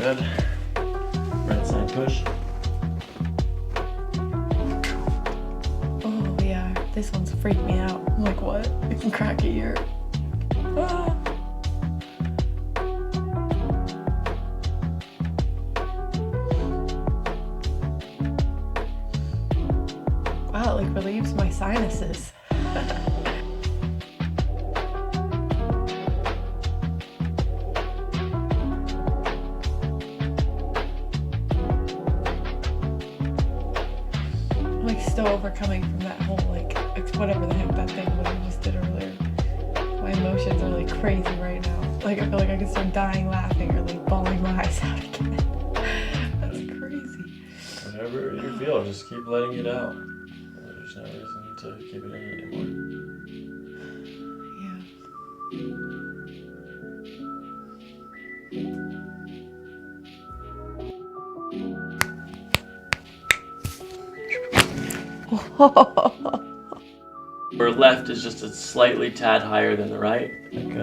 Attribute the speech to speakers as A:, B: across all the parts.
A: Good. Right side push.
B: Oh yeah, this one's freaked me out. I'm like, what? I can crack a ear. Ah. Wow, it like relieves my sinuses. I'm like still overcoming from that whole like whatever the heck that thing was I just did earlier. My emotions are like crazy right now. Like I feel like I could start dying laughing or like bawling my eyes out again. That's crazy.
A: Whatever you feel, just keep letting it out. There's no reason to keep it in anymore. Where left is just a slightly tad higher than the right. Like,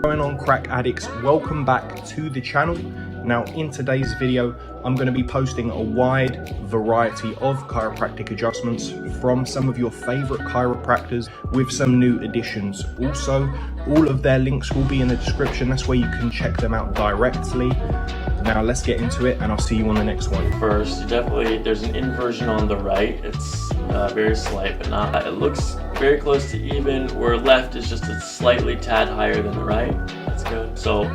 C: Going on, crack addicts, welcome back to the channel. Now in today's video I'm going to be posting a wide variety of chiropractic adjustments from some of your favorite chiropractors with some new additions. Also, all of their links will be in the description. That's where you can check them out directly. Now let's get into it and I'll see you on the next one.
A: First, there's an inversion on the right. It's very slight, but not. It looks very close to even, where left is just a slightly tad higher than the right. That's good. So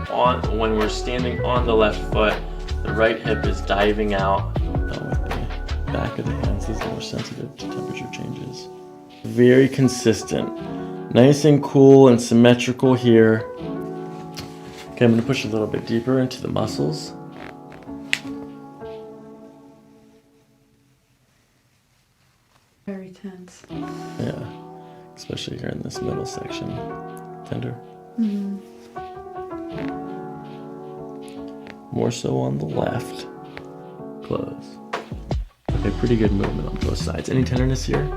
A: when we're standing on the left foot, the right hip is diving out. With the back of the hands is more sensitive to temperature changes. Very consistent. Nice and cool and symmetrical here. Okay, I'm going to push a little bit deeper into the muscles.
B: Very tense.
A: Yeah, especially here in this middle section. Tender.
B: Mm-hmm.
A: More so on the left. Close. Okay, pretty good movement on both sides. Any tenderness here?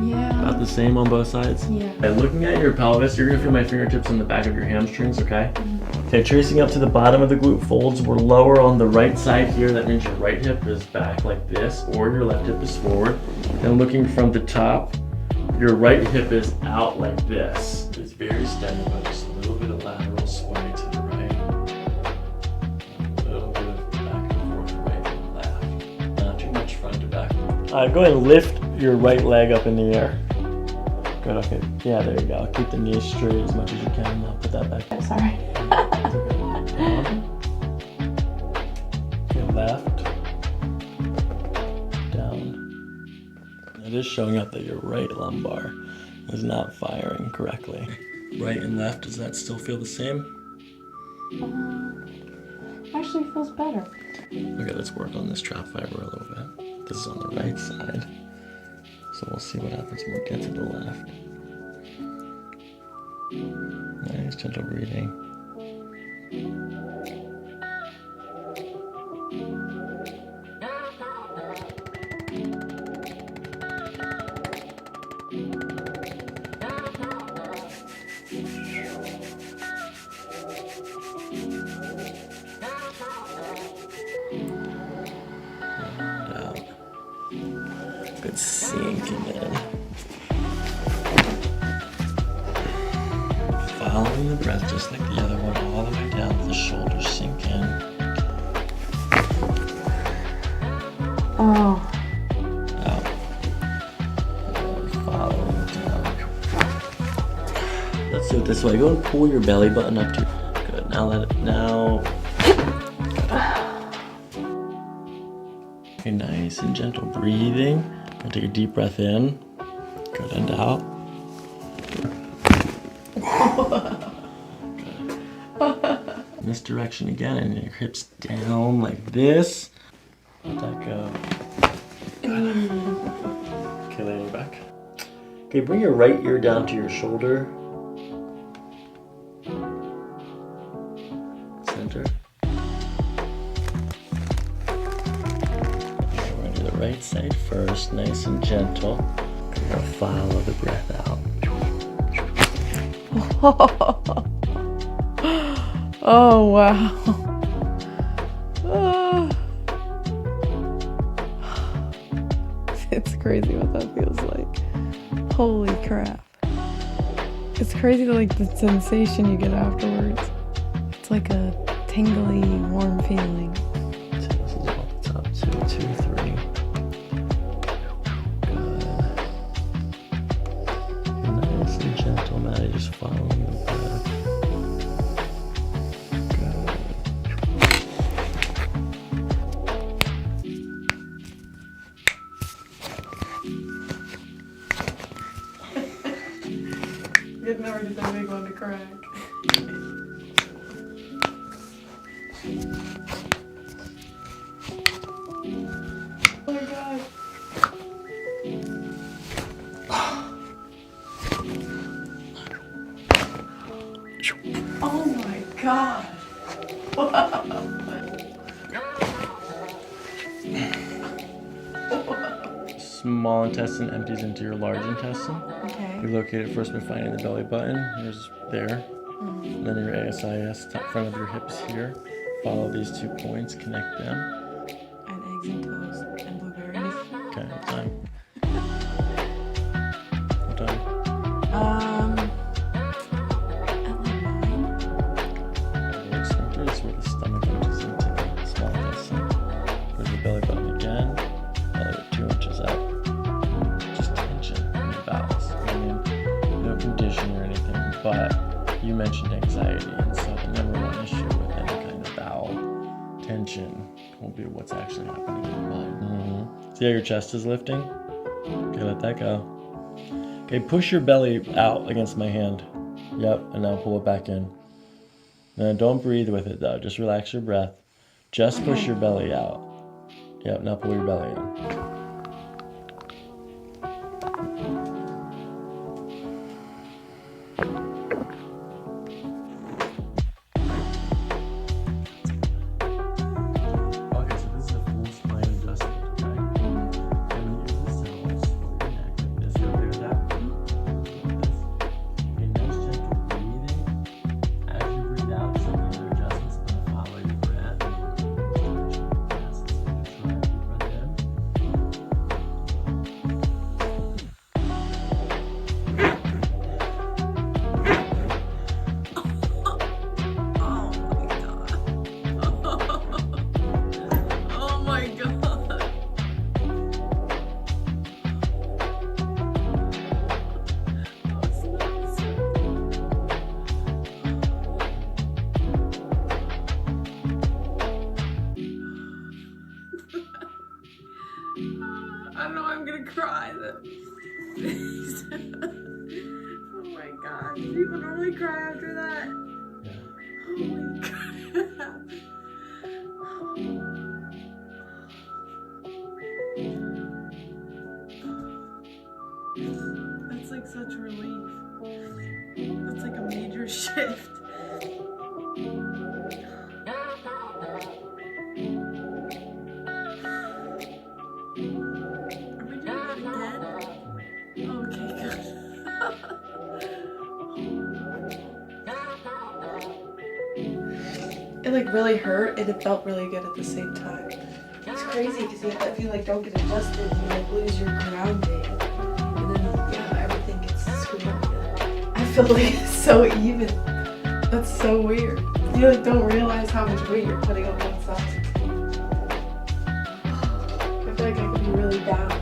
B: Yeah.
A: About the same on both sides?
B: Yeah.
A: Okay, looking at your pelvis, you're gonna feel my fingertips on the back of your hamstrings, okay? Okay, tracing up to the bottom of the glute folds. We're lower on the right side here. That means your right hip is back like this, or your left hip is forward. And looking from the top, your right hip is out like this. It's very steady, but just a little bit of lateral sway to the right. A little bit of back and forth, right and left. Not too much front to back. Go ahead and lift your right leg up in the air. Good, okay. Yeah, there you go. Keep the knees straight as much as you can. Now put that back.
B: I'm sorry.
A: Okay, left. Down. It is showing up that your right lumbar is not firing correctly. Right and left, does that still feel the same?
B: Actually feels better.
A: Okay, let's work on this trap fiber a little bit. This is on the right side. So we'll see what happens when we get to the left. Nice, gentle breathing. And out. Good sinking in. Following the breath just like the other one, all the way down to the shoulders sink in.
B: Oh.
A: Out. And follow down. Let's do it this way. Go and pull your belly button up to. Good. Now let it. Now. Okay, nice and gentle breathing. And take a deep breath in. Good, and out. In this direction again, and your hips down like this. Let that go. Okay, lay your back. Okay, bring your right ear down to your shoulder. Center. Okay, we're gonna do the right side first. nice and gentle. You're gonna follow the breath out.
B: Oh wow. Oh. It's crazy what that feels like. Holy crap. It's crazy like the sensation you get afterwards. It's like a tingly, warm feeling.
A: This is off the top. 2, 2, 3. Good. Nice and gentle, Maddie. Just following the breath.
B: You'd never get that big one to crack. Oh my god. Oh my god.
A: Small intestine empties into your large intestine.
B: Okay.
A: We locate it first by finding the belly button. Here's there. And then your ASIS, top front of your hips here. Follow these 2 points, connect them.
B: And eggs and toast and blueberries.
A: Okay, what time? What time?
B: At like 9.
A: The sphincter is where the stomach empties into the small intestine. Go to the belly button again. Follow it 2 inches up. Just tension in your bowels. I mean, no condition or anything, but you mentioned anxiety, and so the number one issue with any kind of bowel tension will be what's actually happening in your mind. See how your chest is lifting? Okay, let that go. Okay, push your belly out against my hand. Yep, and now pull it back in. Now don't breathe with it though, just relax your breath. Just push your belly out. Yep, now pull your belly in.
B: I know I'm gonna cry though. Oh my god. Do people normally cry after that? Oh my god. That's like such relief. That's like a major shift. It like really hurt and it felt really good at the same time. It's crazy because if you like don't get adjusted, you like lose your grounding, and then yeah, everything gets screwed up. I feel like it's so even. That's so weird. You like don't realize how much weight you're putting on one side. I feel like I could be really down.